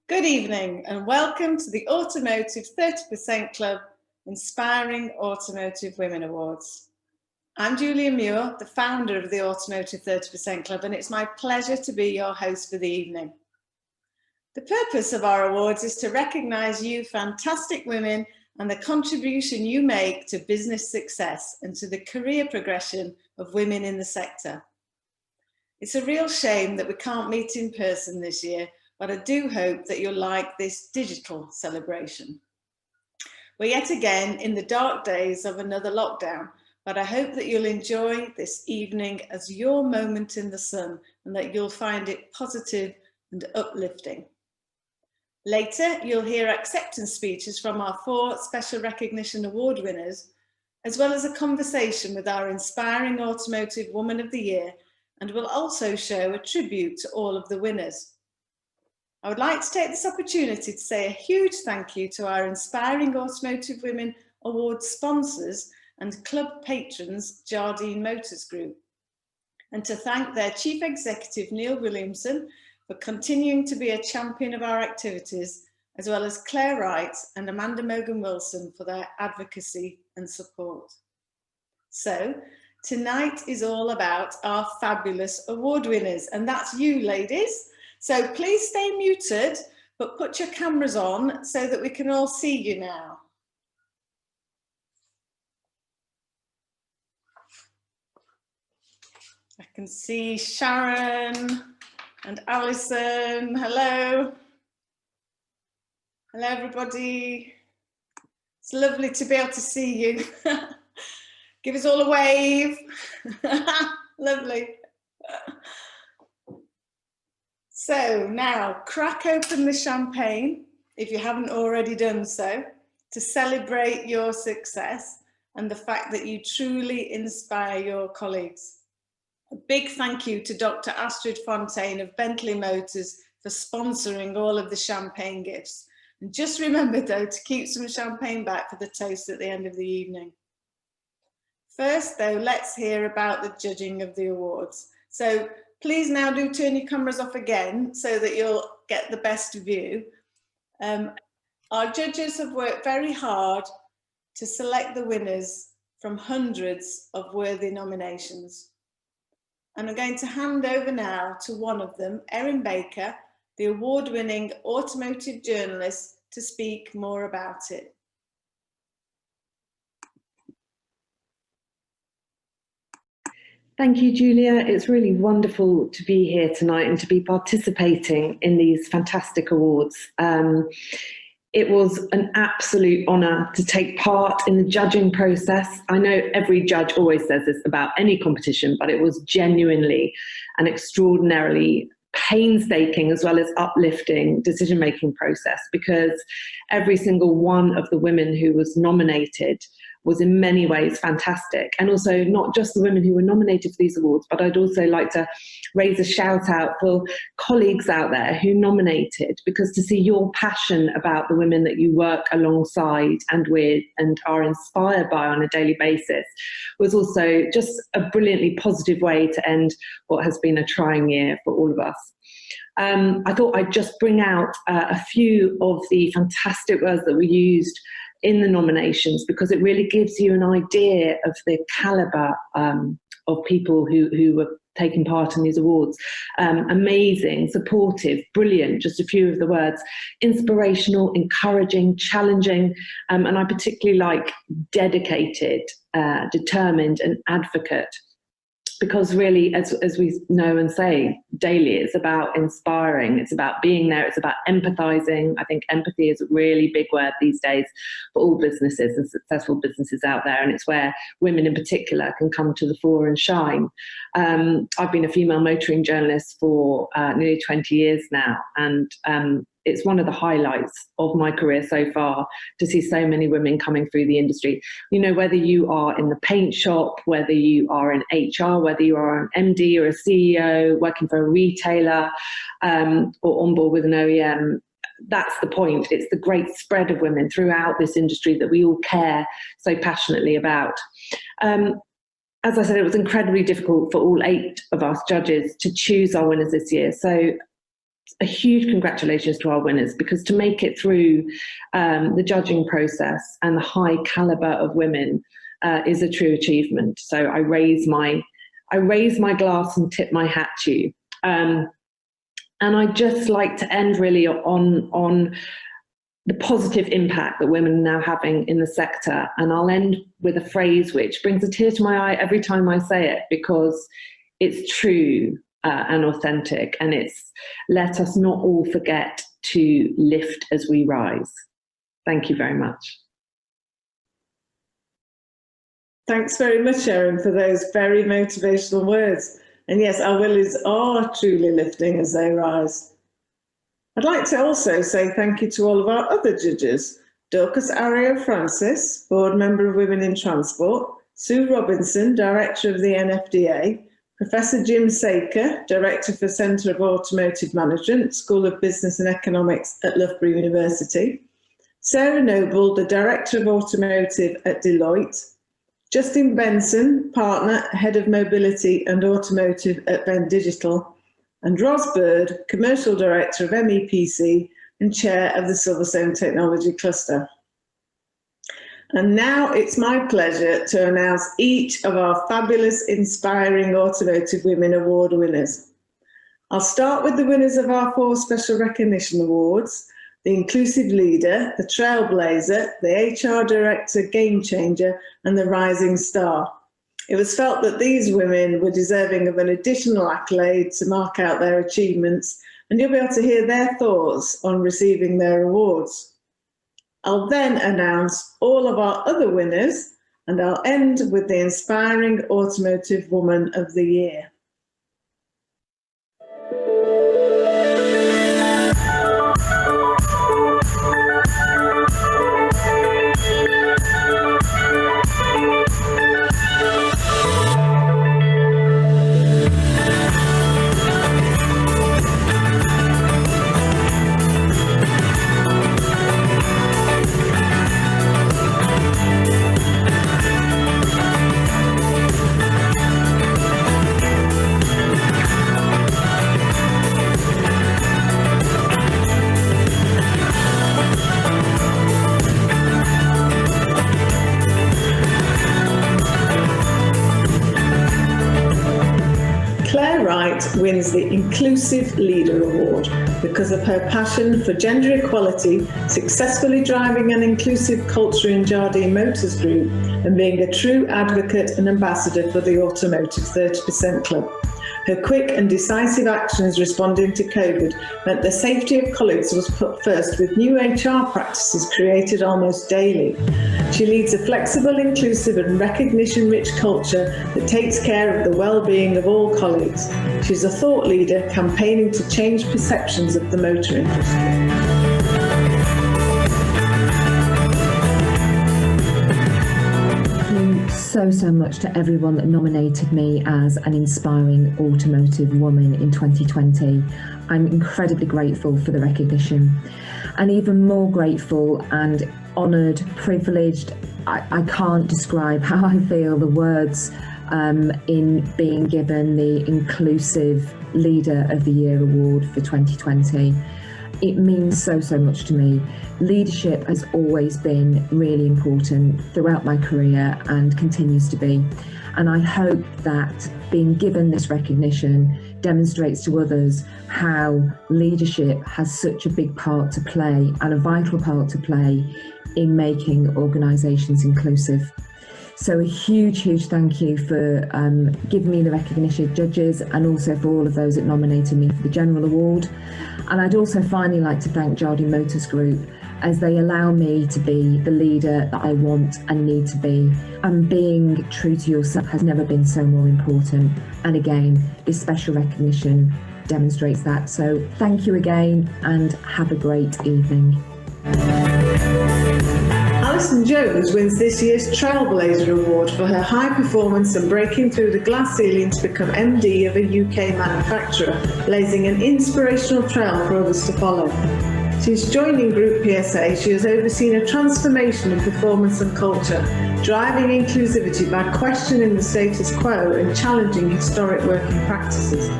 Good evening and welcome to the Automotive 30% Club Inspiring Automotive Women Awards. I'm Julia Muir, the founder of the Automotive 30% Club, and it's my pleasure to be your host for the evening. The purpose of our awards is to recognise you fantastic women and the contribution you make to business success and to the career progression of women in the sector. It's a real shame that we can't meet in person this year, but I do hope that you'll like this digital celebration. We're yet again in the dark days of another lockdown, but I hope that you'll enjoy this evening as your moment in the sun and that you'll find it positive and uplifting. Later, you'll hear acceptance speeches from our 4 Special Recognition Award winners, as well as a conversation with our Inspiring Automotive Woman of the Year, and we'll also show a tribute to all of the winners. I would like to take this opportunity to say a huge thank you to our Inspiring Automotive Women Award sponsors and club patrons, Jardine Motors Group, and to thank their Chief Executive, Neil Williamson, for continuing to be a champion of our activities, as well as Claire Wright and Amanda Mogan-Wilson for their advocacy and support. So, tonight is all about our fabulous award winners, and that's you, ladies. So please stay muted, but put your cameras on so that we can all see you now. I can see Sharon and Alison. Hello. Hello, everybody. It's lovely to be able to see you. Give us all a wave. Lovely. So now, crack open the champagne, if you haven't already done so, to celebrate your success and the fact that you truly inspire your colleagues. A big thank you to Dr. Astrid Fontaine of Bentley Motors for sponsoring all of the champagne gifts. And just remember, though, to keep some champagne back for the toast at the end of the evening. First, though, let's hear about the judging of the awards. So please now do turn your cameras off again so that you'll get the best view. Our judges have worked very hard to select the winners from hundreds of worthy nominations. And I'm going to hand over now to one of them, Erin Baker, the award-winning automotive journalist, to speak more about it. Thank you, Julia. It's really wonderful to be here tonight and to be participating in these fantastic awards. It was an absolute honour to take part in the judging process. I know every judge always says this about any competition, but it was genuinely an extraordinarily painstaking as well as uplifting decision-making process, because every single one of the women who was nominated was in many ways fantastic. And also not just the women who were nominated for these awards, but I'd also like to raise a shout out for colleagues out there who nominated, because to see your passion about the women that you work alongside and with and are inspired by on a daily basis was also just a brilliantly positive way to end what has been a trying year for all of us. I thought I'd just bring out a few of the fantastic words that were used in the nominations, because it really gives you an idea of the calibre of people who were taking part in these awards. Amazing, supportive, brilliant, just a few of the words. Inspirational, encouraging, challenging, and I particularly like dedicated, determined and advocate. Because really, as we know and say daily, it's about inspiring, it's about being there, it's about empathizing. I think empathy is a really big word these days for all businesses and successful businesses out there, and it's where women in particular can come to the fore and shine. I've been a female motoring journalist for nearly 20 years now, and it's one of the highlights of my career so far to see so many women coming through the industry. You know, whether you are in the paint shop, whether you are in HR, whether you are an MD or a CEO, working for a retailer, or on board with an OEM, that's the point. It's the great spread of women throughout this industry that we all care so passionately about. As I said, it was incredibly difficult for all 8 of us judges to choose our winners this year. So a huge congratulations to our winners, because to make it through the judging process and the high caliber of women is a true achievement. So I raise my glass and tip my hat to you. And I'd just like to end really on the positive impact that women are now having in the sector. And I'll end with a phrase which brings a tear to my eye every time I say it, because it's true and authentic, and it's let us not all forget to lift as we rise. Thank you very much. Thanks very much, Erin, for those very motivational words. And yes, our willies are truly lifting as they rise. I'd like to also say thank you to all of our other judges: Dorcas Ario-Francis, Board Member of Women in Transport; Sue Robinson, Director of the NFDA; Professor Jim Saker, Director for Centre of Automotive Management, School of Business and Economics at Loughborough University; Sarah Noble, the Director of Automotive at Deloitte; Justin Benson, Partner, Head of Mobility and Automotive at Ben Digital; and Ros Bird, Commercial Director of MEPC and Chair of the Silverstone Technology Cluster. And now it's my pleasure to announce each of our fabulous Inspiring Automotive Women Award winners. I'll start with the winners of our 4 Special Recognition Awards: the Inclusive Leader, the Trailblazer, the HR Director Game Changer, and the Rising Star. It was felt that these women were deserving of an additional accolade to mark out their achievements, and you'll be able to hear their thoughts on receiving their awards. I'll then announce all of our other winners, and I'll end with the Inspiring Automotive Woman of the Year. Wins the Inclusive Leader Award because of her passion for gender equality, successfully driving an inclusive culture in Jardine Motors Group, and being a true advocate and ambassador for the Automotive 30% Club. Her quick and decisive actions responding to COVID meant the safety of colleagues was put first, with new HR practices created almost daily. She leads a flexible, inclusive and recognition-rich culture that takes care of the well-being of all colleagues. She's a thought leader campaigning to change perceptions of the motor industry. So much to everyone that nominated me as an Inspiring Automotive Woman in 2020. I'm incredibly grateful for the recognition, and even more grateful and honoured, privileged. I can't describe how I feel, the words, in being given the Inclusive Leader of the Year award for 2020. It means so much to me. Leadership has always been really important throughout my career and continues to be. And I hope that being given this recognition demonstrates to others how leadership has such a big part to play and a vital part to play in making organisations inclusive. So a huge thank you for giving me the recognition, judges, and also for all of those that nominated me for the General Award. And I'd also finally like to thank Jardine Motors Group, as they allow me to be the leader that I want and need to be. And being true to yourself has never been so more important. And again, this special recognition demonstrates that. So thank you again and have a great evening. Alison Jones wins this year's Trailblazer Award for her high performance and breaking through the glass ceiling to become MD of a UK manufacturer, blazing an inspirational trail for others to follow. Since joining Group PSA, she has overseen a transformation in performance and culture, driving inclusivity by questioning the status quo and challenging historic working practices.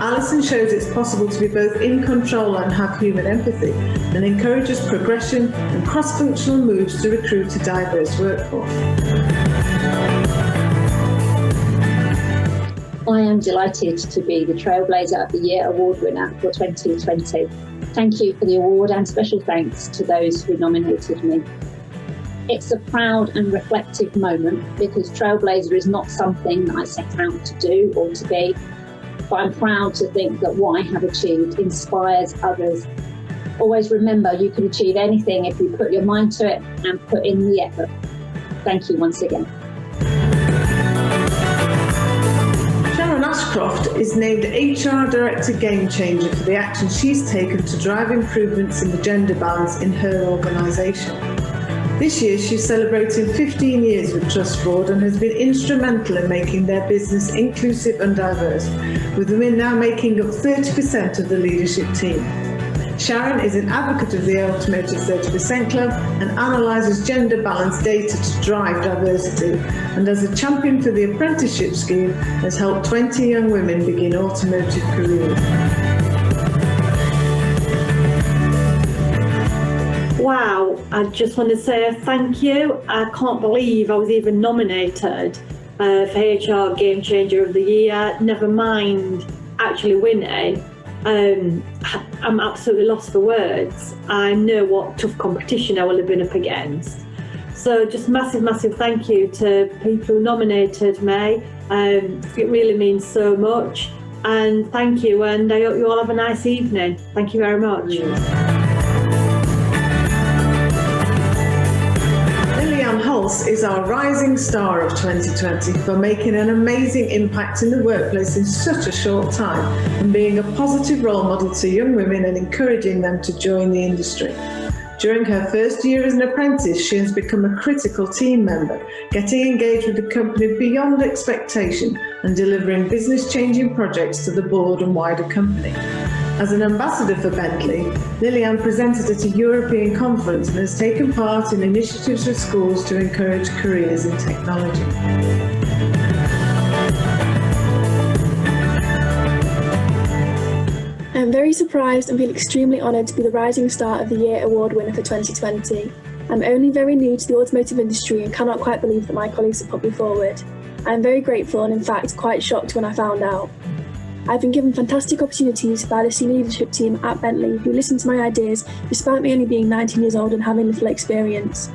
Alison shows it's possible to be both in control and have human empathy, and encourages progression and cross-functional moves to recruit a diverse workforce. I am delighted to be the Trailblazer of the Year award winner for 2020. Thank you for the award, and special thanks to those who nominated me. It's a proud and reflective moment because Trailblazer is not something that I set out to do or to be, but I'm proud to think that what I have achieved inspires others. Always remember, you can achieve anything if you put your mind to it and put in the effort. Thank you once again. Sharon Ashcroft is named HR Director Game Changer for the action she's taken to drive improvements in the gender balance in her organisation. This year she's celebrating 15 years with Trust Board and has been instrumental in making their business inclusive and diverse, with women now making up 30% of the leadership team. Sharon is an advocate of the Automotive 30% Club and analyses gender balance data to drive diversity, and as a champion for the apprenticeship scheme has helped 20 young women begin automotive careers. Wow, I just want to say thank you. I can't believe I was even nominated for HR Game Changer of the Year, never mind actually winning. I'm absolutely lost for words. I know what tough competition I will have been up against. So just massive thank you to people who nominated me. It really means so much. And thank you, and I hope you all have a nice evening. Thank you very much. Is our rising star of 2020 for making an amazing impact in the workplace in such a short time and being a positive role model to young women and encouraging them to join the industry. During her first year as an apprentice, she has become a critical team member, getting engaged with the company beyond expectation and delivering business-changing projects to the board and wider company. As an ambassador for Bentley, Lillian presented at a European conference and has taken part in initiatives with schools to encourage careers in technology. I'm very surprised and feel extremely honoured to be the Rising Star of the Year award winner for 2020. I'm only very new to the automotive industry and cannot quite believe that my colleagues have put me forward. I am very grateful and in fact quite shocked when I found out. I've been given fantastic opportunities by the senior leadership team at Bentley who listened to my ideas despite me only being 19 years old and having little experience.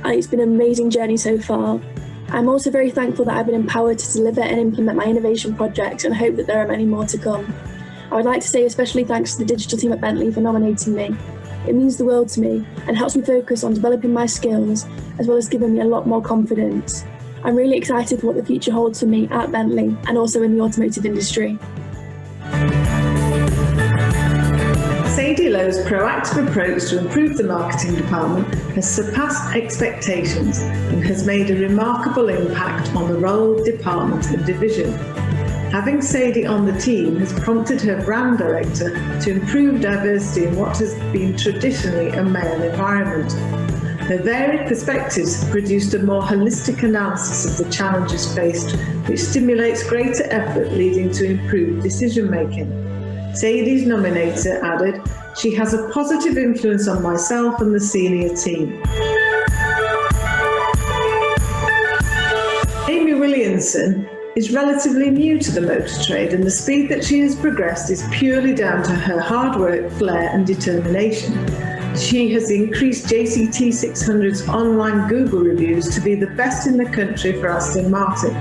And it's been an amazing journey so far. I'm also very thankful that I've been empowered to deliver and implement my innovation projects and hope that there are many more to come. I would like to say especially thanks to the digital team at Bentley for nominating me. It means the world to me and helps me focus on developing my skills as well as giving me a lot more confidence. I'm really excited for what the future holds for me at Bentley and also in the automotive industry. Sadie Lowe's proactive approach to improve the marketing department has surpassed expectations and has made a remarkable impact on the role, department and division. Having Sadie on the team has prompted her brand director to improve diversity in what has been traditionally a male environment. Her varied perspectives have produced a more holistic analysis of the challenges faced, which stimulates greater effort leading to improved decision-making. Sadie's nominator added, "She has a positive influence on myself and the senior team." Amy Williamson is relatively new to the motor trade, and the speed that she has progressed is purely down to her hard work, flair and determination. She has increased JCT 600's online Google reviews to be the best in the country for Aston Martin.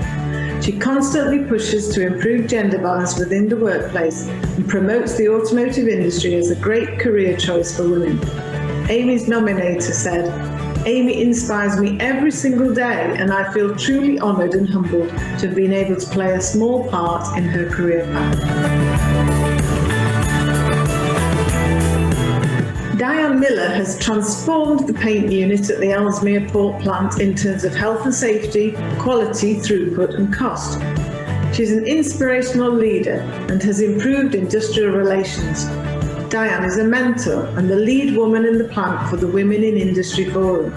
She constantly pushes to improve gender balance within the workplace and promotes the automotive industry as a great career choice for women. Amy's nominator said, "Amy inspires me every single day and I feel truly honoured and humbled to have been able to play a small part in her career path." Diane Miller has transformed the paint unit at the Ellesmere Port plant in terms of health and safety, quality, throughput and cost. She's an inspirational leader and has improved industrial relations. Diane is a mentor and the lead woman in the plant for the Women in Industry Forum.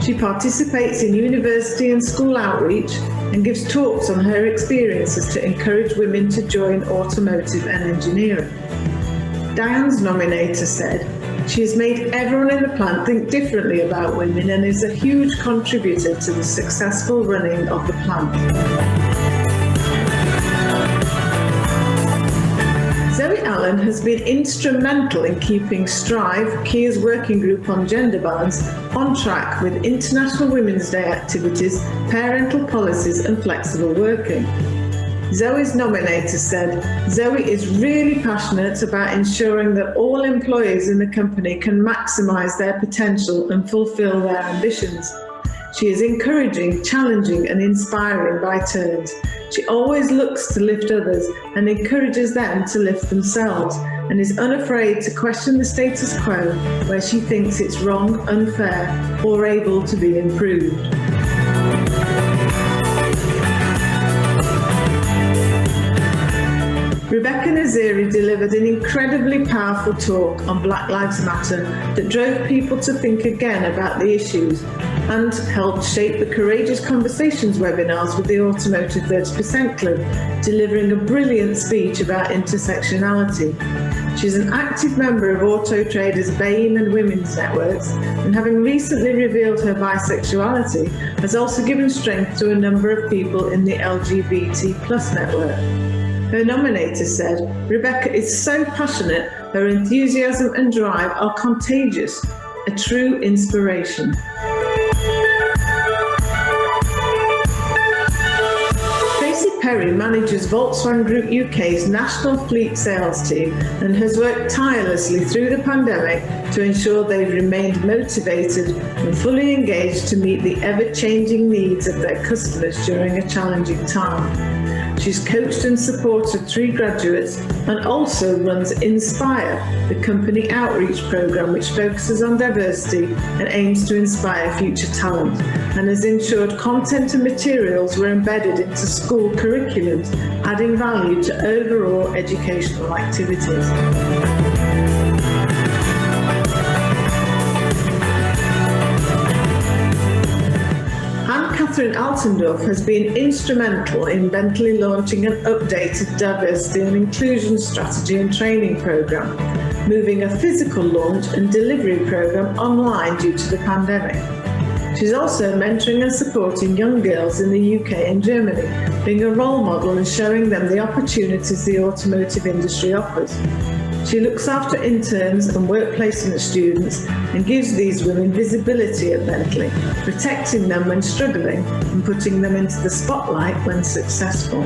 She participates in university and school outreach, and gives talks on her experiences to encourage women to join automotive and engineering. Diane's nominator said, "She has made everyone in the plant think differently about women and is a huge contributor to the successful running of the plant." Zoe Allen has been instrumental in keeping Strive, Kia's working group on gender balance, on track with International Women's Day activities, parental policies and flexible working. Zoe's nominator said, "Zoe is really passionate about ensuring that all employees in the company can maximise their potential and fulfil their ambitions. She is encouraging, challenging and inspiring by turns. She always looks to lift others and encourages them to lift themselves, and is unafraid to question the status quo where she thinks it's wrong, unfair or able to be improved." Rebecca Naziri delivered an incredibly powerful talk on Black Lives Matter that drove people to think again about the issues and helped shape the Courageous Conversations webinars with the Automotive 30% Club, delivering a brilliant speech about intersectionality. She's an active member of Auto Traders BAME and Women's Networks, and having recently revealed her bisexuality, has also given strength to a number of people in the LGBT+ network. Her nominator said, "Rebecca is so passionate, her enthusiasm and drive are contagious, a true inspiration." Tracy Perry manages Volkswagen Group UK's national fleet sales team and has worked tirelessly through the pandemic to ensure they've remained motivated and fully engaged to meet the ever-changing needs of their customers during a challenging time. She's coached and supported 3 graduates and also runs Inspire, the company outreach programme which focuses on diversity and aims to inspire future talent, and has ensured content and materials were embedded into school curriculums, adding value to overall educational activities. Catherine Altendorf has been instrumental in Bentley launching an updated diversity and inclusion strategy and training programme, moving a physical launch and delivery programme online due to the pandemic. She's also mentoring and supporting young girls in the UK and Germany, being a role model and showing them the opportunities the automotive industry offers. She looks after interns and work placement students and gives these women visibility at Bentley, protecting them when struggling and putting them into the spotlight when successful.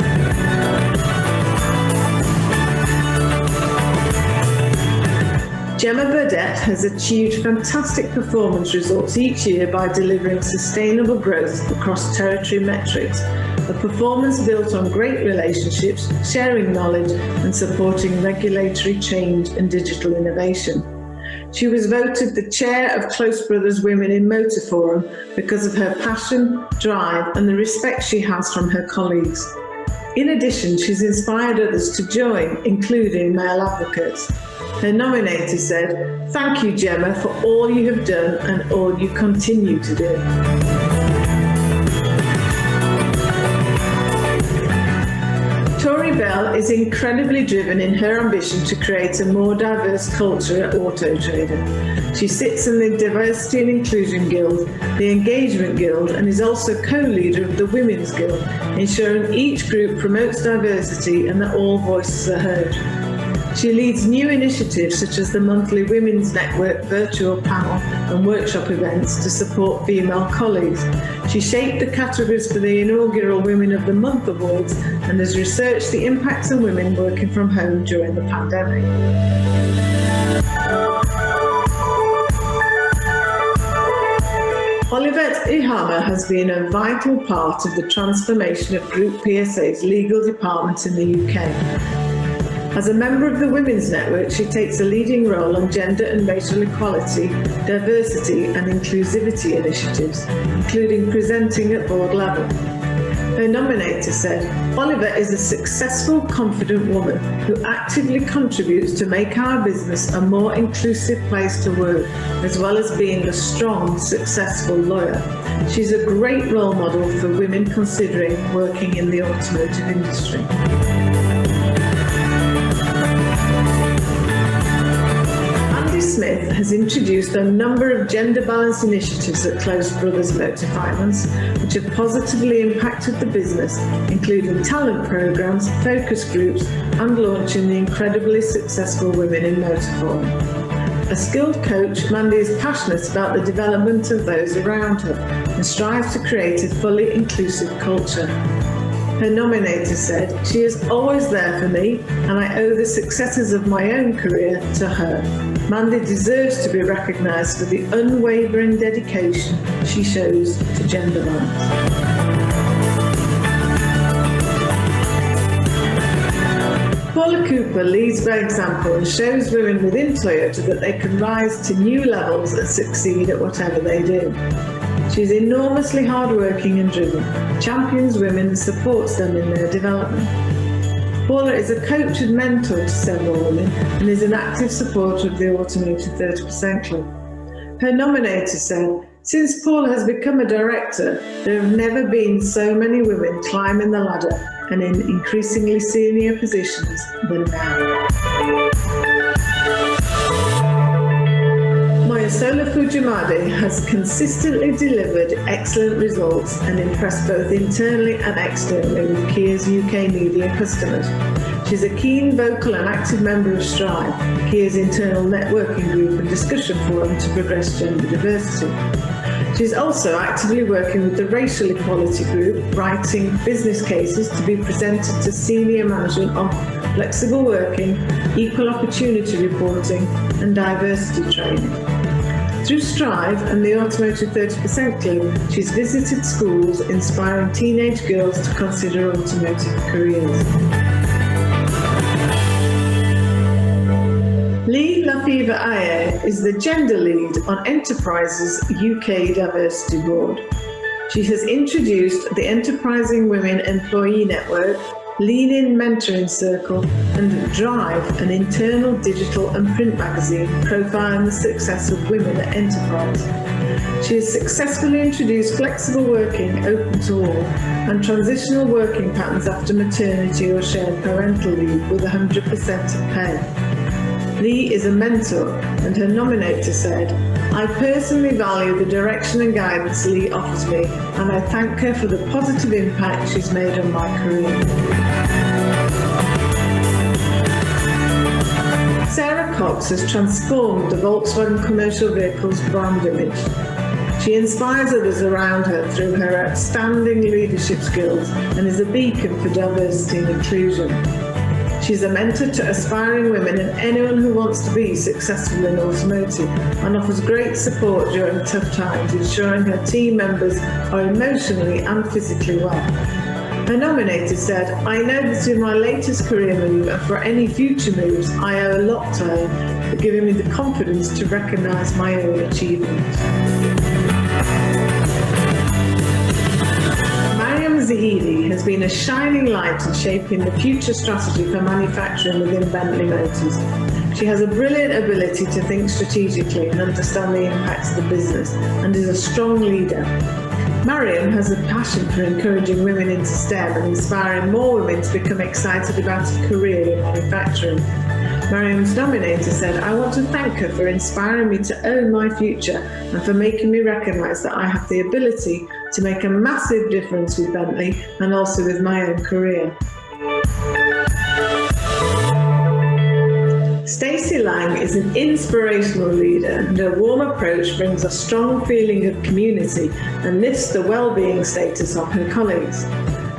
Gemma Burdett has achieved fantastic performance results each year by delivering sustainable growth across territory metrics, a performance built on great relationships, sharing knowledge and supporting regulatory change and digital innovation. She was voted the chair of Close Brothers Women in Motor Forum because of her passion, drive and the respect she has from her colleagues. In addition, she's inspired others to join, including male advocates. Her nominator said, "Thank you, Gemma, for all you have done and all you continue to do." Tori Bell is incredibly driven in her ambition to create a more diverse culture at Auto Trader. She sits in the Diversity and Inclusion Guild, the Engagement Guild, and is also co-leader of the Women's Guild, ensuring each group promotes diversity and that all voices are heard. She leads new initiatives such as the monthly Women's Network virtual panel and workshop events to support female colleagues. She shaped the categories for the inaugural Women of the Month Awards and has researched the impacts on women working from home during the pandemic. Olivette Ihama has been a vital part of the transformation of Group PSA's legal department in the UK. As a member of the Women's Network, she takes a leading role on gender and racial equality, diversity and inclusivity initiatives, including presenting at board level. Her nominator said, Oliver is a successful, confident woman who actively contributes to make our business a more inclusive place to work, as well as being a strong, successful lawyer. She's a great role model for women considering working in the automotive industry. Smith has introduced a number of gender balance initiatives at Close Brothers Motor Finance, which have positively impacted the business, including talent programs, focus groups, and launching the incredibly successful Women in Motor Forum. A skilled coach, Mandy is passionate about the development of those around her and strives to create a fully inclusive culture. Her nominator said, she is always there for me and I owe the successes of my own career to her. Mandy deserves to be recognised for the unwavering dedication she shows to gender balance. Paula Cooper leads by example and shows women within Toyota that they can rise to new levels and succeed at whatever they do. She's enormously hardworking and driven, champions women and supports them in their development. Paula is a coach and mentor to several women and is an active supporter of the Automotive 30% Club. Her nominator said, since Paula has become a director, there have never been so many women climbing the ladder and in increasingly senior positions than now. Sola Fujimade has consistently delivered excellent results and impressed both internally and externally with Kia's UK media customers. She's a keen, vocal and active member of Strive, Kia's internal networking group and discussion forum to progress gender diversity. She's also actively working with the Racial Equality Group, writing business cases to be presented to senior management on flexible working, equal opportunity reporting and diversity training. Through Strive and the Automotive 30% Club, she's visited schools inspiring teenage girls to consider automotive careers. Lee Lafiva Aye is the gender lead on Enterprise's UK Diversity Board. She has introduced the Enterprising Women Employee Network, Lean In Mentoring Circle and Drive, an internal digital and print magazine profiling the success of women at Enterprise. She has successfully introduced flexible working open to all and transitional working patterns after maternity or shared parental leave with 100% of pay. Lee is a mentor and her nominator said, I personally value the direction and guidance Lee offers me and I thank her for the positive impact she's made on my career. Sarah Cox has transformed the Volkswagen commercial vehicles brand image. She inspires others around her through her outstanding leadership skills and is a beacon for diversity and inclusion. She's a mentor to aspiring women and anyone who wants to be successful in automotive and offers great support during tough times, ensuring her team members are emotionally and physically well. Her nominator said, I know that in my latest career move and for any future moves, I owe a lot to her for giving me the confidence to recognise my own achievements. Zahidi has been a shining light in shaping the future strategy for manufacturing within Bentley Motors. She has a brilliant ability to think strategically and understand the impacts of the business and is a strong leader. Mariam has a passion for encouraging women into STEM and inspiring more women to become excited about a career in manufacturing. Mariam's nominator said, I want to thank her for inspiring me to own my future and for making me recognise that I have the ability to make a massive difference with Bentley and also with my own career. Stacey Lang is an inspirational leader and her warm approach brings a strong feeling of community and lifts the well-being status of her colleagues.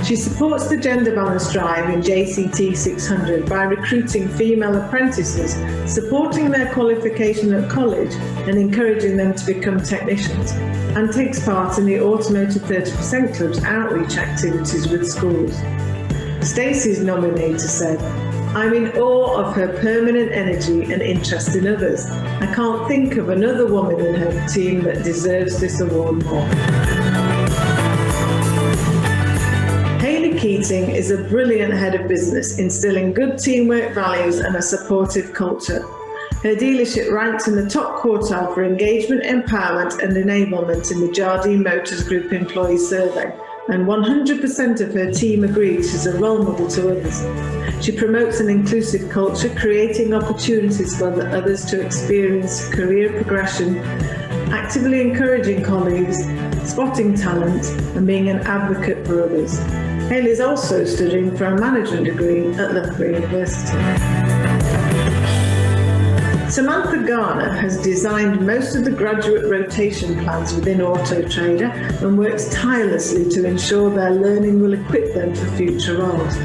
She supports the gender balance drive in JCT 600 by recruiting female apprentices, supporting their qualification at college and encouraging them to become technicians, and takes part in the Automotive 30% Club's outreach activities with schools. Stacey's nominator said, I'm in awe of her permanent energy and interest in others. I can't think of another woman in her team that deserves this award more. Keating is a brilliant head of business, instilling good teamwork values and a supportive culture. Her dealership ranks in the top quartile for engagement, empowerment and enablement in the Jardine Motors Group Employee Survey, and 100% of her team agree she's a role model to others. She promotes an inclusive culture, creating opportunities for others to experience career progression, actively encouraging colleagues, spotting talent and being an advocate for others. Hayley is also studying for a management degree at Loughborough University. Samantha Garner has designed most of the graduate rotation plans within Auto Trader and works tirelessly to ensure their learning will equip them for future roles.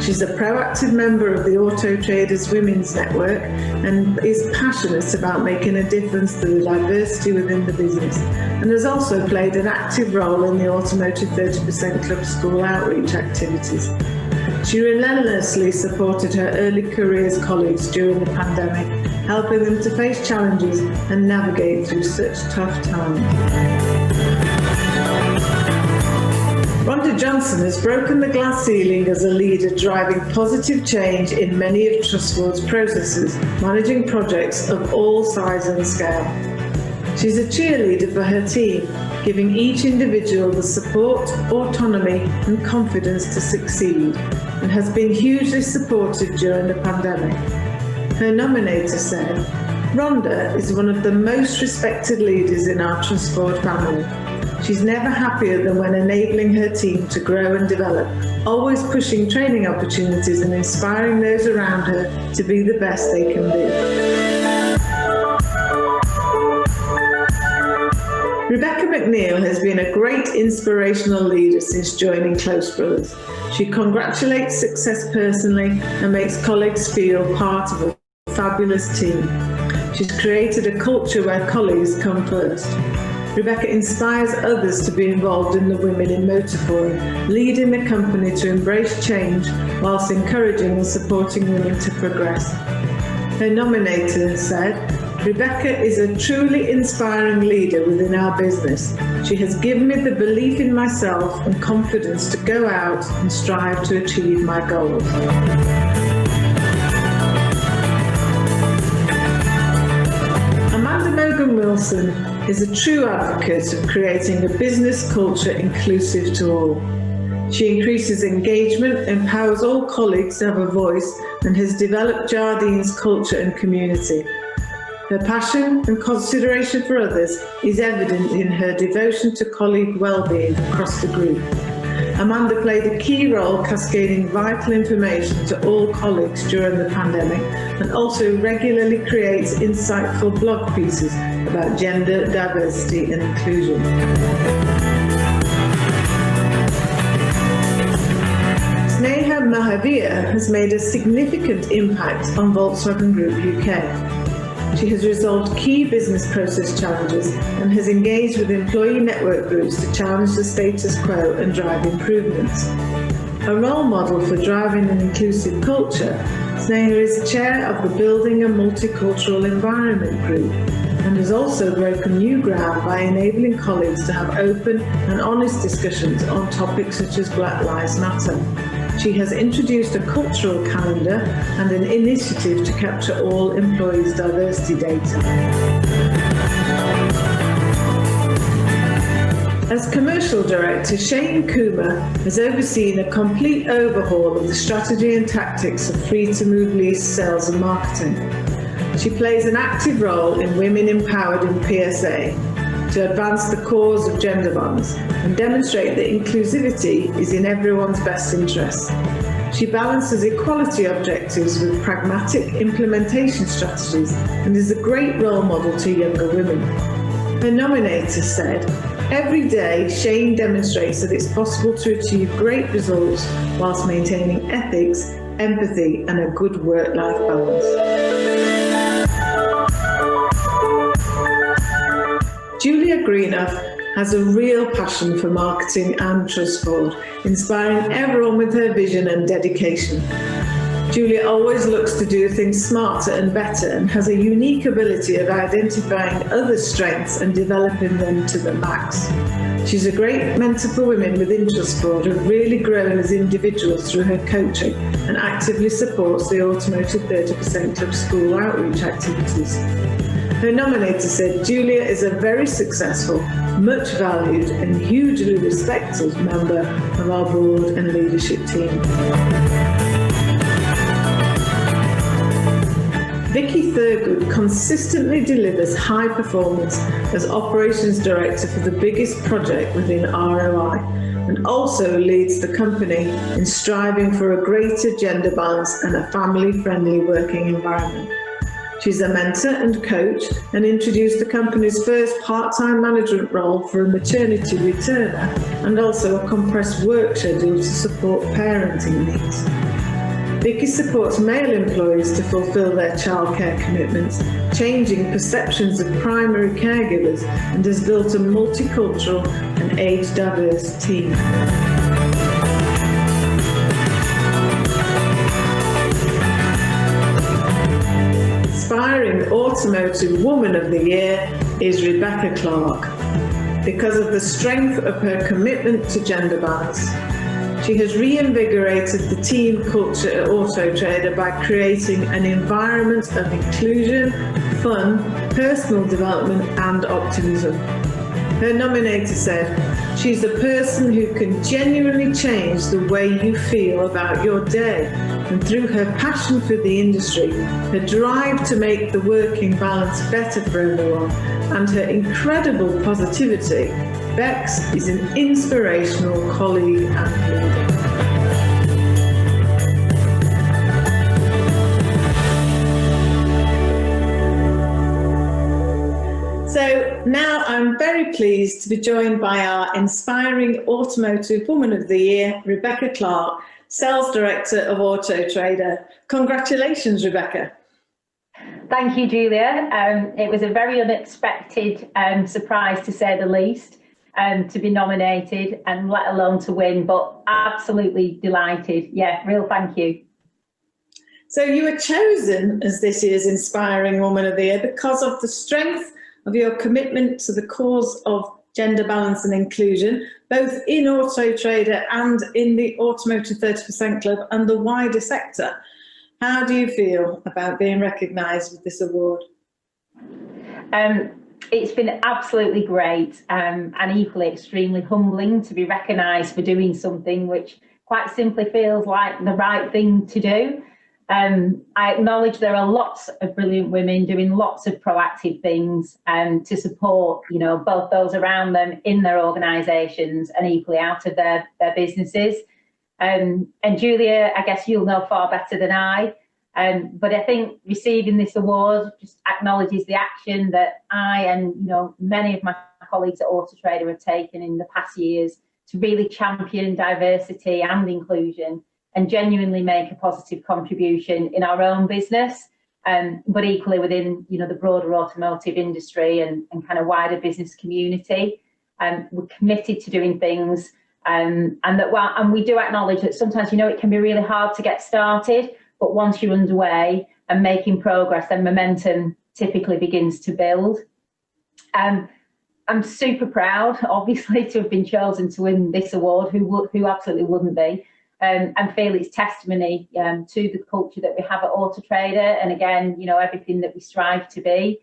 She's a proactive member of the Auto Traders Women's Network and is passionate about making a difference to the diversity within the business, and has also played an active role in the Automotive 30% Club school outreach activities. She relentlessly supported her early careers colleagues during the pandemic, helping them to face challenges and navigate through such tough times. Rhonda Johnson has broken the glass ceiling as a leader, driving positive change in many of Trustford's processes, managing projects of all size and scale. She's a cheerleader for her team, giving each individual the support, autonomy and confidence to succeed, and has been hugely supportive during the pandemic. Her nominator said, "Rhonda is one of the most respected leaders in our Trustford family. She's never happier than when enabling her team to grow and develop, always pushing training opportunities and inspiring those around her to be the best they can be." Rebecca McNeil has been a great inspirational leader since joining Close Brothers. She congratulates success personally and makes colleagues feel part of a fabulous team. She's created a culture where colleagues come first. Rebecca inspires others to be involved in the Women in Motor Forum, leading the company to embrace change whilst encouraging and supporting women to progress. Her nominator said, "Rebecca is a truly inspiring leader within our business. She has given me the belief in myself and confidence to go out and strive to achieve my goals." Amanda Mogan Wilson is a true advocate of creating a business culture inclusive to all. She increases engagement, empowers all colleagues to have a voice, and has developed Jardine's culture and community. Her passion and consideration for others is evident in her devotion to colleague well-being across the group. Amanda played a key role cascading vital information to all colleagues during the pandemic, and also regularly creates insightful blog pieces about gender, diversity and inclusion. Sneha Mahavir has made a significant impact on Volkswagen Group UK. She has resolved key business process challenges and has engaged with employee network groups to challenge the status quo and drive improvements. A role model for driving an inclusive culture, Sneha is chair of the Building a Multicultural Environment Group and has also broken new ground by enabling colleagues to have open and honest discussions on topics such as Black Lives Matter. She has introduced a cultural calendar and an initiative to capture all employees' diversity data. As Commercial Director, Shane Kuma has overseen a complete overhaul of the strategy and tactics of free-to-move lease sales and marketing. She plays an active role in Women Empowered in PSA to advance the cause of gender violence and demonstrate that inclusivity is in everyone's best interest. She balances equality objectives with pragmatic implementation strategies and is a great role model to younger women. Her nominator said, "Every day, Shane demonstrates that it's possible to achieve great results whilst maintaining ethics, empathy and a good work-life balance." Julia Greenough has a real passion for marketing and Trustford, inspiring everyone with her vision and dedication. Julia always looks to do things smarter and better and has a unique ability of identifying others' strengths and developing them to the max. She's a great mentor for women with interest sport who have really grown as individuals through her coaching and actively supports the Automotive 30% Club school outreach activities. Her nominator said Julia is a very successful, much valued and hugely respected member of our board and leadership team. Vicky Thurgood consistently delivers high performance as Operations Director for the biggest project within ROI and also leads the company in striving for a greater gender balance and a family-friendly working environment. She's a mentor and coach and introduced the company's first part-time management role for a maternity returner and also a compressed work schedule to support parenting needs. Vicky supports male employees to fulfil their childcare commitments, changing perceptions of primary caregivers, and has built a multicultural and age-diverse team. Inspiring Automotive Woman of the Year is Rebecca Clark. Because of the strength of her commitment to gender balance, she has reinvigorated the team culture at Auto Trader by creating an environment of inclusion, fun, personal development and optimism. Her nominator said, she's a person who can genuinely change the way you feel about your day, and through her passion for the industry, her drive to make the working balance better for everyone, and her incredible positivity, Bex is an inspirational colleague and leader. So now I'm very pleased to be joined by our inspiring Automotive Woman of the Year, Rebecca Clark, Sales Director of Auto Trader. Congratulations, Rebecca. Thank you, Julia. It was a very unexpected surprise, to say the least, to be nominated and let alone to win, but absolutely delighted. Yeah, real thank you. So you were chosen as this year's Inspiring Woman of the Year because of the strength of your commitment to the cause of gender balance and inclusion, both in Auto Trader and in the Automotive 30% Club and the wider sector. How do you feel about being recognised with this award? It's been absolutely great and equally extremely humbling to be recognised for doing something which quite simply feels like the right thing to do. I acknowledge there are lots of brilliant women doing lots of proactive things to support, you know, both those around them in their organisations and equally out of their businesses. And Julia, I guess you'll know far better than I, but I think receiving this award just acknowledges the action that I and, you know, many of my colleagues at Auto Trader have taken in the past years to really champion diversity and inclusion and genuinely make a positive contribution in our own business, but equally within, you know, the broader automotive industry and kind of wider business community. We're committed to doing things, and we do acknowledge that sometimes, you know, it can be really hard to get started, but once you're underway and making progress, then momentum typically begins to build. I'm super proud, obviously, to have been chosen to win this award. Who absolutely wouldn't be? And feel it's testimony to the culture that we have at Auto Trader, and again, you know, everything that we strive to be.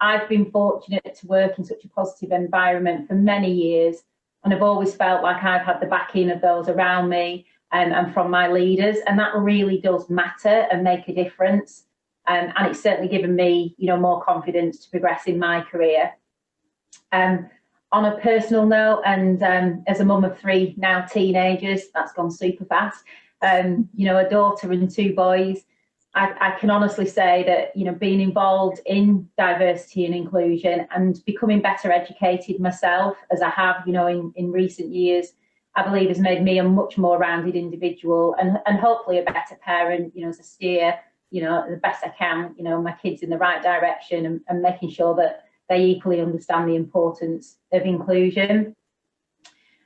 I've been fortunate to work in such a positive environment for many years, and I've always felt like I've had the backing of those around me and from my leaders, and that really does matter and make a difference. And it's certainly given me, you know, more confidence to progress in my career. On a personal note, and as a mum of 3 now teenagers, that's gone super fast, you know, a daughter and 2 boys, I can honestly say that, you know, being involved in diversity and inclusion and becoming better educated myself, as I have, you know, in recent years, I believe has made me a much more rounded individual and hopefully a better parent, you know, as I steer, you know, the best I can, you know, my kids in the right direction and making sure that they equally understand the importance of inclusion.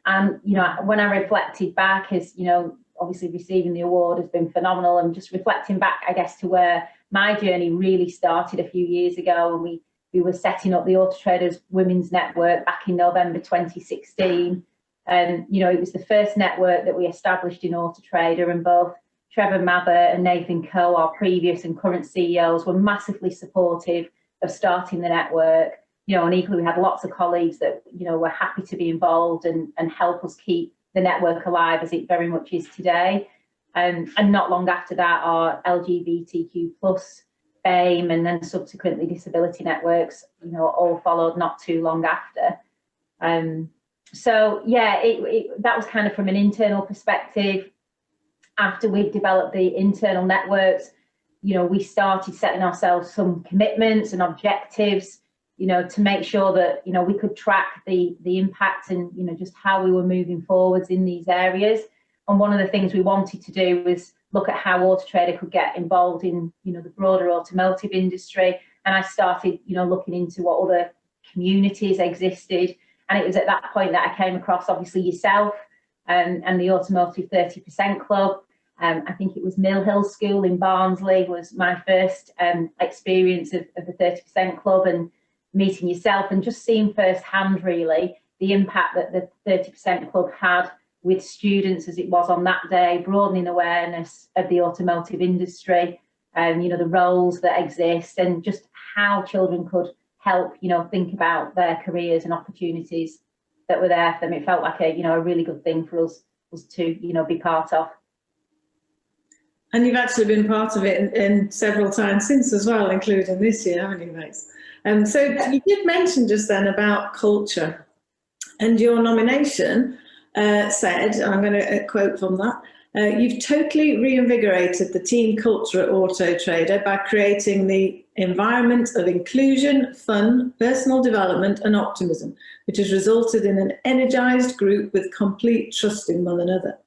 And, you know, when I reflected back, as, you know, obviously receiving the award has been phenomenal, and just reflecting back, I guess, to where my journey really started a few years ago, and we were setting up the Auto Traders Women's Network back in November 2016. And, you know, it was the first network that we established in Auto Trader, and both Trevor Mather and Nathan Coe, our previous and current CEOs, were massively supportive of starting the network. You know, and equally we had lots of colleagues that, you know, were happy to be involved and help us keep the network alive as it very much is today. And not long after that, our LGBTQ plus BAME and then subsequently disability networks, you know, all followed not too long after. So yeah, that was kind of from an internal perspective. After we'd developed the internal networks, you know, we started setting ourselves some commitments and objectives, you know, to make sure that, you know, we could track the impact and, you know, just how we were moving forwards in these areas. And one of the things we wanted to do was look at how Auto Trader could get involved in, you know, the broader automotive industry. And I started, you know, looking into what other communities existed. And it was at that point that I came across, obviously, yourself and the Automotive 30% Club. I think it was Mill Hill School in Barnsley was my first experience of the 30% Club, and meeting yourself and just seeing firsthand, really, the impact that the 30% Club had with students as it was on that day, broadening awareness of the automotive industry, and, you know, the roles that exist, and just how children could help, you know, think about their careers and opportunities that were there for them. It felt like a, you know, a really good thing for us to, you know, be part of. And you've actually been part of it in several times since as well, including this year, haven't you, Mace? So you did mention just then about culture, and your nomination said, and I'm going to quote from that, you've totally reinvigorated the team culture at Auto Trader by creating the environment of inclusion, fun, personal development and optimism, which has resulted in an energised group with complete trust in one another.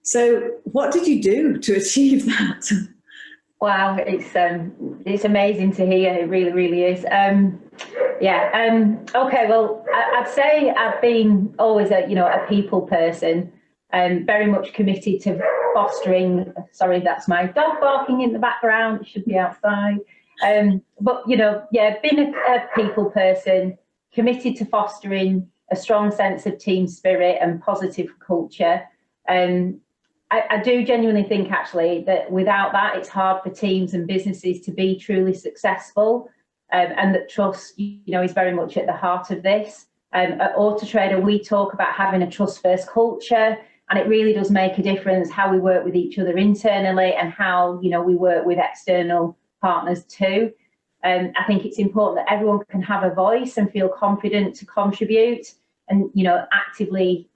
So what did you do to achieve that? Wow, it's amazing to hear. It really, really is. Okay, well, I'd say I've been always a people person, and very much committed to fostering. Sorry, that's my dog barking in the background. It should be outside. But been a people person, committed to fostering a strong sense of team spirit and positive culture. I do genuinely think, actually, that without that, it's hard for teams and businesses to be truly successful, and that trust, is very much at the heart of this. At Auto Trader, we talk about having a trust-first culture, and it really does make a difference how we work with each other internally and how, we work with external partners too. I think it's important that everyone can have a voice and feel confident to contribute, and actively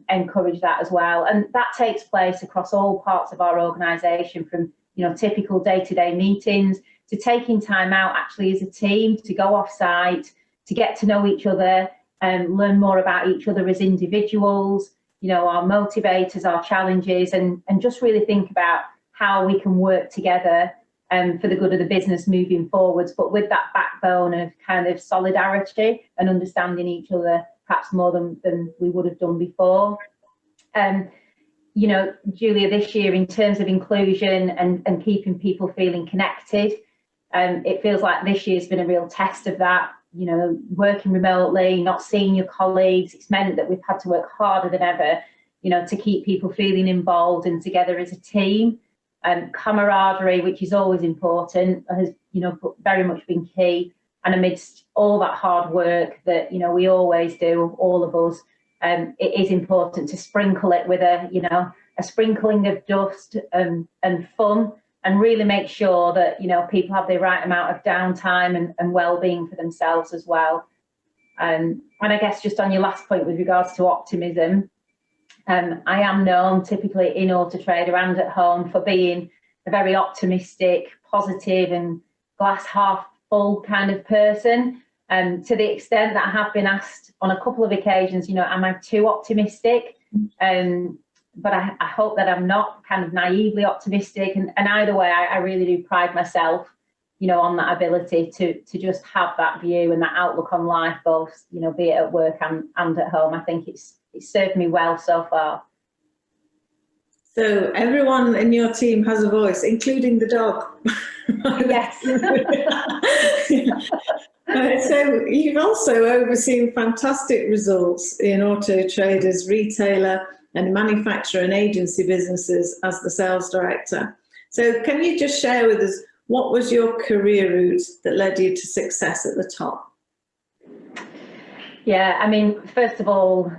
encourage that as well. And that takes place across all parts of our organisation, from typical day-to-day meetings to taking time out actually as a team to go off-site, to get to know each other and learn more about each other as individuals, our motivators, our challenges, and just really think about how we can work together for the good of the business moving forwards, but with that backbone of kind of solidarity and understanding each other perhaps more than we would have done before. Julia, this year, in terms of inclusion and keeping people feeling connected, it feels like this year's been a real test of that. Working remotely, not seeing your colleagues, it's meant that we've had to work harder than ever, to keep people feeling involved and together as a team. Camaraderie, which is always important, has very much been key. And amidst all that hard work that we always do, all of us, it is important to sprinkle it with a sprinkling of dust and fun, and really make sure that people have the right amount of downtime and well-being for themselves as well. And I guess just on your last point with regards to optimism, I am known typically in Auto Trader and at home for being a very optimistic, positive and glass half full kind of person, to the extent that I have been asked on a couple of occasions, am I too optimistic? But I hope that I'm not kind of naively optimistic, and either way, I really do pride myself, on that ability to just have that view and that outlook on life, both, be it at work and at home. I think it's served me well so far. So everyone in your team has a voice, including the dog. Yes. So you've also overseen fantastic results in Auto Trader's retailer and manufacturer and agency businesses as the sales director. So can you just share with us, what was your career route that led you to success at the top? Yeah, I mean, first of all,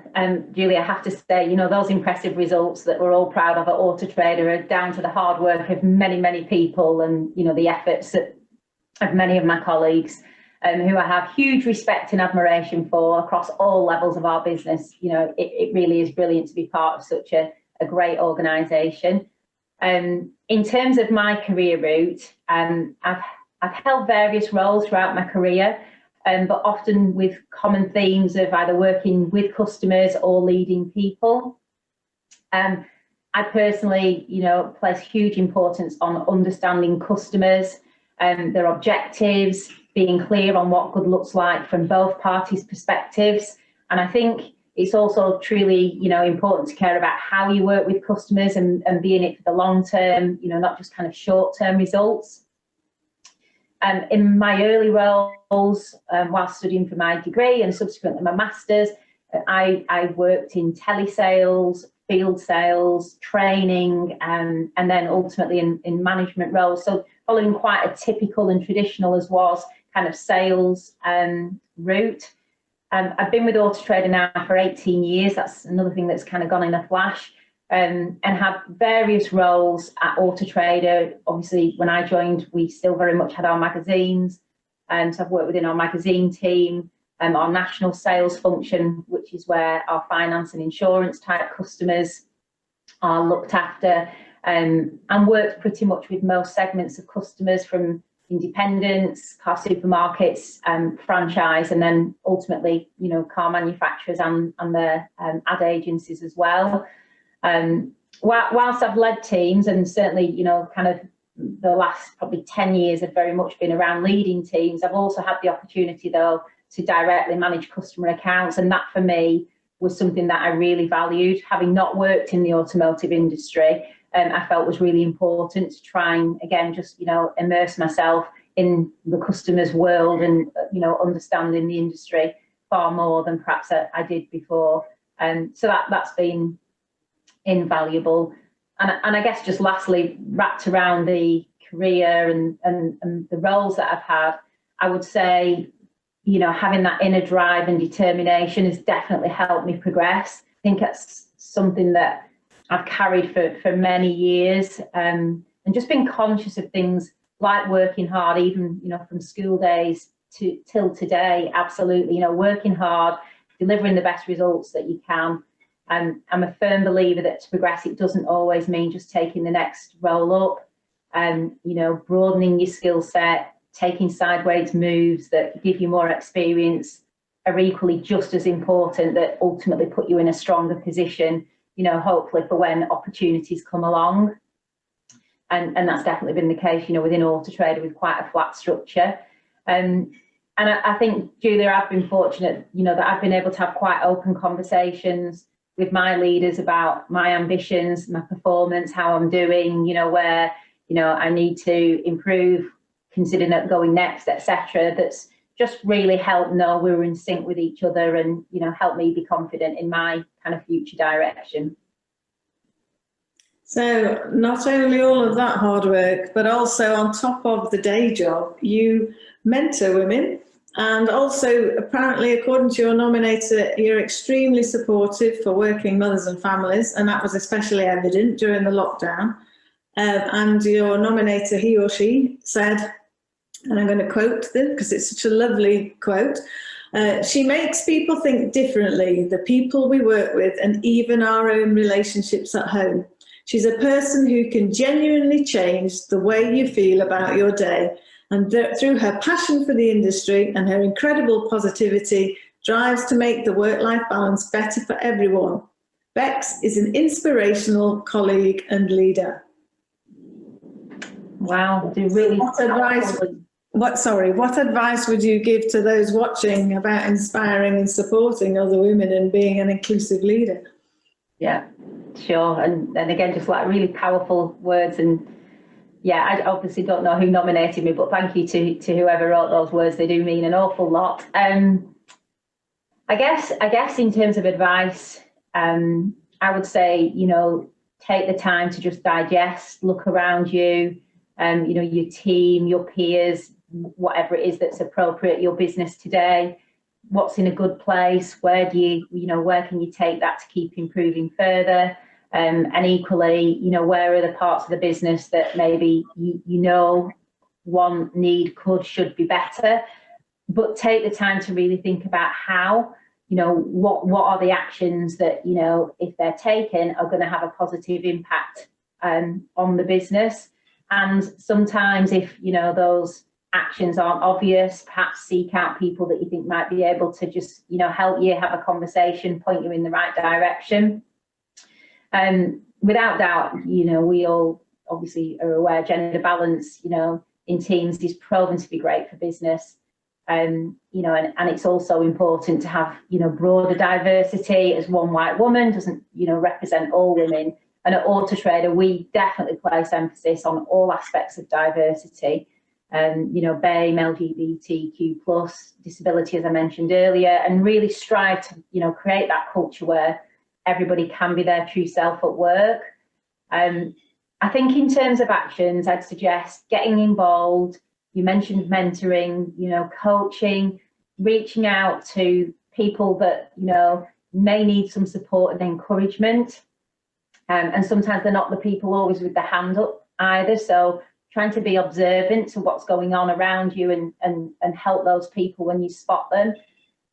Julie, I have to say, those impressive results that we're all proud of at Auto Trader are down to the hard work of many, many people and, the efforts of many of my colleagues, who I have huge respect and admiration for across all levels of our business. It really is brilliant to be part of such a great organisation. In terms of my career route, I've held various roles throughout my career, but often with common themes of either working with customers or leading people. I personally, place huge importance on understanding customers and their objectives, being clear on what good looks like from both parties' perspectives. And I think it's also truly, important to care about how you work with customers and be in it for the long term, not just kind of short-term results. In my early roles, while studying for my degree and subsequently my master's, I worked in telesales, field sales, training, and then ultimately in management roles. So following quite a typical and traditional as was kind of sales route. I've been with Auto Trader now for 18 years. That's another thing that's kind of gone in a flash. And had various roles at Auto Trader. Obviously, when I joined, we still very much had our magazines. So I've worked within our magazine team, our national sales function, which is where our finance and insurance type customers are looked after, and worked pretty much with most segments of customers, from independents, car supermarkets, franchise, and then ultimately, car manufacturers and their ad agencies as well. Whilst I've led teams, and certainly, kind of the last probably 10 years have very much been around leading teams, I've also had the opportunity, though, to directly manage customer accounts. And that for me was something that I really valued. Having not worked in the automotive industry, I felt was really important to try and, again, just, immerse myself in the customer's world and, understanding the industry far more than perhaps I did before. So that's been invaluable. And I guess just lastly, wrapped around the career and the roles that I've had, I would say, having that inner drive and determination has definitely helped me progress. I think that's something that I've carried for many years, and just being conscious of things like working hard, even, from school days till today. Absolutely, working hard, delivering the best results that you can. And I'm a firm believer that to progress, it doesn't always mean just taking the next role up, and, broadening your skill set, taking sideways moves that give you more experience are equally just as important, that ultimately put you in a stronger position, hopefully for when opportunities come along. And that's definitely been the case, within Auto Trader, with quite a flat structure. And I think, Julia, I've been fortunate, that I've been able to have quite open conversations with my leaders about my ambitions, my performance, how I'm doing, where, I need to improve, considering that going next, etc. That's just really helped know we were in sync with each other, and, helped me be confident in my kind of future direction. So not only all of that hard work, but also on top of the day job, you mentor women. And also, apparently, according to your nominator, you're extremely supportive for working mothers and families, and that was especially evident during the lockdown. And your nominator, he or she, said, and I'm going to quote them because it's such a lovely quote, she makes people think differently, the people we work with, and even our own relationships at home. She's a person who can genuinely change the way you feel about your day. And through her passion for the industry and her incredible positivity, drives to make the work-life balance better for everyone. Bex is an inspirational colleague and leader. Wow, really. What advice would you give to those watching about inspiring and supporting other women and being an inclusive leader? Yeah, sure. And again, just like really powerful words. And yeah, I obviously don't know who nominated me, but thank you to whoever wrote those words. They do mean an awful lot. I guess in terms of advice, I would say, take the time to just digest, look around you, your team, your peers, whatever it is that's appropriate, your business today, what's in a good place, where can you take that to keep improving further? And equally, where are the parts of the business that maybe want, need, could, should be better? But take the time to really think about how, what are the actions that, if they're taken, are going to have a positive impact on the business. And sometimes if, those actions aren't obvious, perhaps seek out people that you think might be able to just, help you have a conversation, point you in the right direction. Without doubt, we all obviously are aware gender balance, in teams is proven to be great for business. And it's also important to have, broader diversity, as one white woman doesn't, represent all women. And at Autotrader, we definitely place emphasis on all aspects of diversity. BAME, LGBTQ+, disability, as I mentioned earlier, and really strive to, create that culture where everybody can be their true self at work. I think in terms of actions, I'd suggest getting involved. You mentioned mentoring, coaching, reaching out to people that, may need some support and encouragement. And sometimes they're not the people always with their hand up either. So trying to be observant to what's going on around you and help those people when you spot them.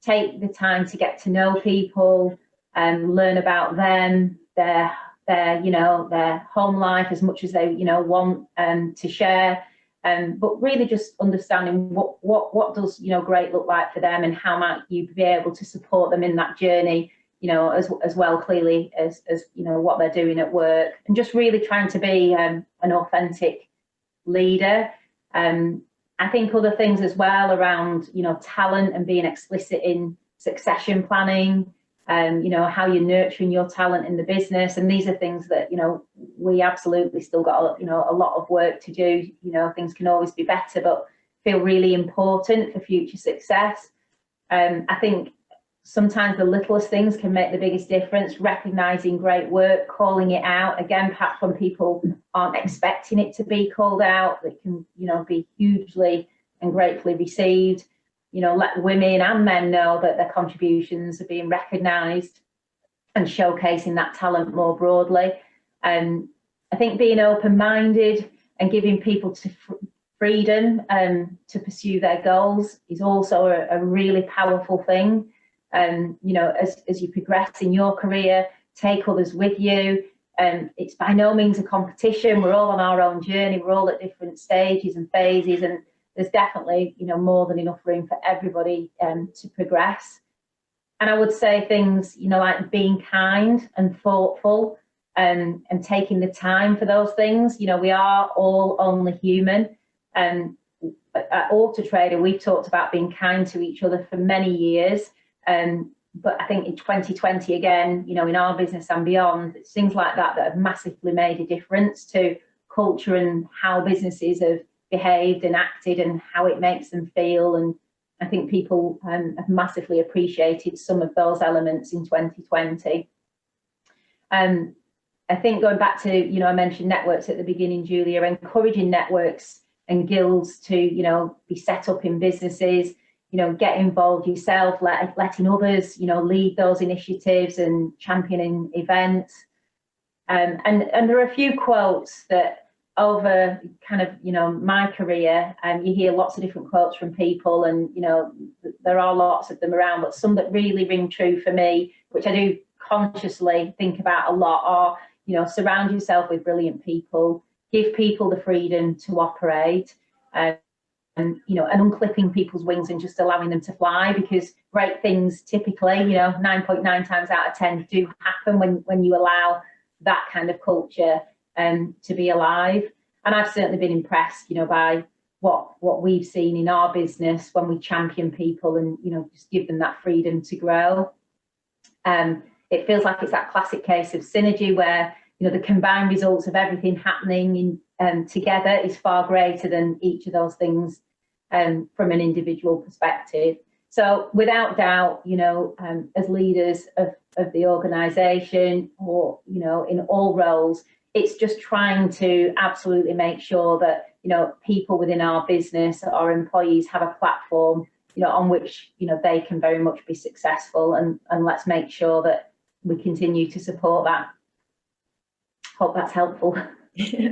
Take the time to get to know people and learn about them, their home life as much as they, want to share. But really just understanding what does great look like for them, and how might you be able to support them in that journey, as well clearly as what they're doing at work, and just really trying to be an authentic leader. I think other things as well around talent and being explicit in succession planning, how you're nurturing your talent in the business. And these are things that, we absolutely still got, a lot of work to do. Things can always be better, but feel really important for future success. I think sometimes the littlest things can make the biggest difference. Recognizing great work, calling it out, again, perhaps when people aren't expecting it to be called out, that can, be hugely and gratefully received. Let women and men know that their contributions are being recognised, and showcasing that talent more broadly. I think being open-minded and giving people freedom to pursue their goals is also a really powerful thing. As you progress in your career, take others with you. It's by no means a competition. We're all on our own journey. We're all at different stages and phases, and there's definitely, more than enough room for everybody to progress. And I would say things, like being kind and thoughtful, and taking the time for those things. We are all only human. And at Autotrader, we've talked about being kind to each other for many years. But I think in 2020, again, in our business and beyond, it's things like that have massively made a difference to culture and how businesses have behaved and acted and how it makes them feel. And I think people have massively appreciated some of those elements in 2020. I think going back to, I mentioned networks at the beginning, Julia, encouraging networks and guilds to, be set up in businesses, get involved yourself, letting others, lead those initiatives and championing events. And there are a few quotes that over kind of, my career, you hear lots of different quotes from people, and, there are lots of them around, but some that really ring true for me, which I do consciously think about a lot, are, surround yourself with brilliant people, give people the freedom to operate, and unclipping people's wings and just allowing them to fly, because great things typically, 9.9 times out of 10 do happen when you allow that kind of culture to be alive. And I've certainly been impressed, by what we've seen in our business when we champion people and, just give them that freedom to grow. it feels like it's that classic case of synergy where, you know, the combined results of everything happening together is far greater than each of those things from an individual perspective. So without doubt, you know, as leaders of the organisation, or, you know, in all roles, it's just trying to absolutely make sure that, you know, people within our business, our employees, have a platform, you know, on which, you know, they can very much be successful, and let's make sure that we continue to support that. Hope that's helpful.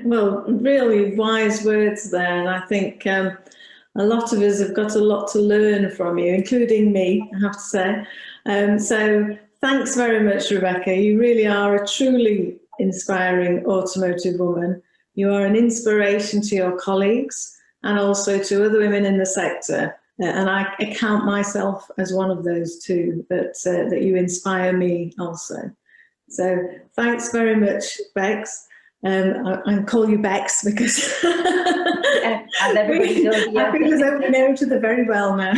Well, really wise words there, and I think a lot of us have got a lot to learn from you, including me, I have to say. So thanks very much, Rebecca. You really are a truly inspiring automotive woman. You are an inspiration to your colleagues and also to other women in the sector. And I count myself as one of those too, that you inspire me also. So thanks very much, Bex. I call you Bex because As everybody does, yeah. I feel as though we know each other very well now.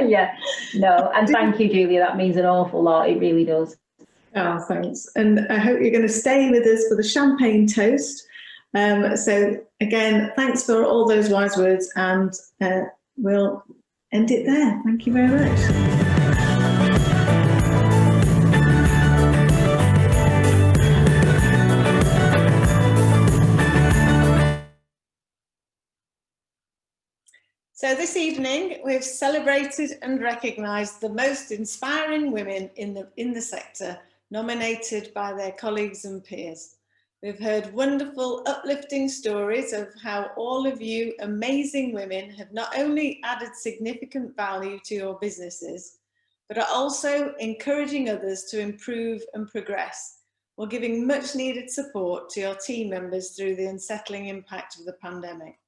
Yeah, no, and thank you, Julia. That means an awful lot. It really does. Oh, thanks. And I hope you're going to stay with us for the champagne toast. So again, thanks for all those wise words, and we'll end it there. Thank you very much. So this evening, we've celebrated and recognised the most inspiring women in the sector, nominated by their colleagues and peers. We've heard wonderful, uplifting stories of how all of you amazing women have not only added significant value to your businesses, but are also encouraging others to improve and progress, while giving much needed support to your team members through the unsettling impact of the pandemic.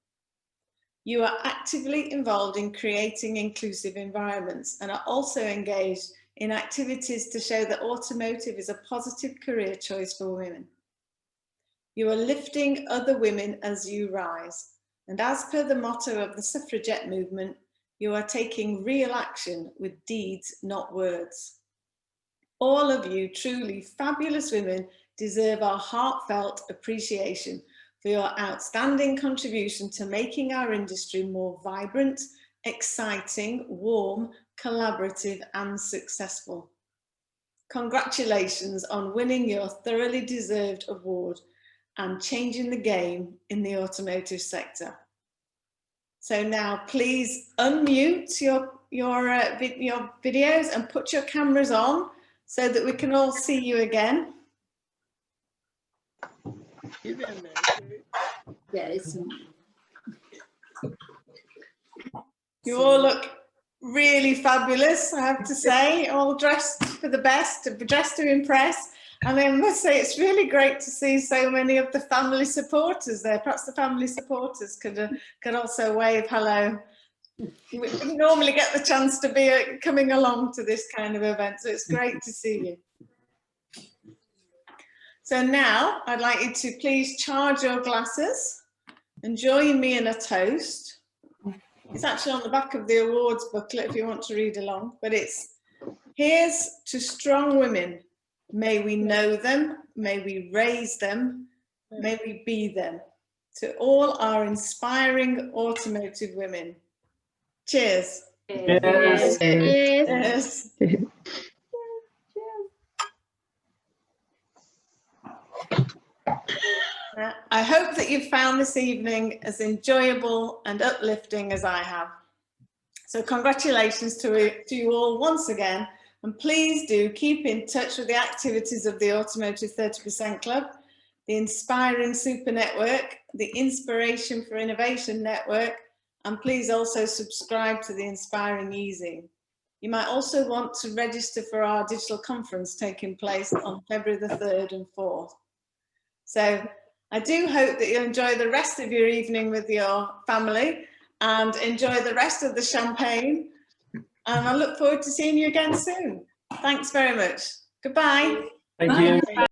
You are actively involved in creating inclusive environments and are also engaged in activities to show that automotive is a positive career choice for women. You are lifting other women as you rise, and as per the motto of the suffragette movement, you are taking real action with deeds, not words. All of you truly fabulous women deserve our heartfelt appreciation for your outstanding contribution to making our industry more vibrant, exciting, warm, collaborative and successful. Congratulations on winning your thoroughly deserved award and changing the game in the automotive sector. So now please unmute your videos and put your cameras on so that we can all see you again. Yes. You all look really fabulous, I have to say, all dressed for the best, dressed to impress. And I must say, it's really great to see so many of the family supporters there. Perhaps the family supporters could also wave hello. We wouldn't normally get the chance to be coming along to this kind of event, so it's great to see you. So now I'd like you to please charge your glasses and join me in a toast. It's actually on the back of the awards booklet if you want to read along, but it's here's to strong women. May we know them, may we raise them, may we be them. To all our inspiring automotive women. Cheers. Cheers. Cheers. Cheers. I hope that you've found this evening as enjoyable and uplifting as I have. So congratulations to you all once again, and please do keep in touch with the activities of the Automotive 30% Club, the Inspiring Super Network, the Inspiration for Innovation Network, and please also subscribe to the Inspiring Easing. You might also want to register for our digital conference taking place on February the 3rd and 4th. So I do hope that you'll enjoy the rest of your evening with your family and enjoy the rest of the champagne. And I look forward to seeing you again soon. Thanks very much. Goodbye. Thank you.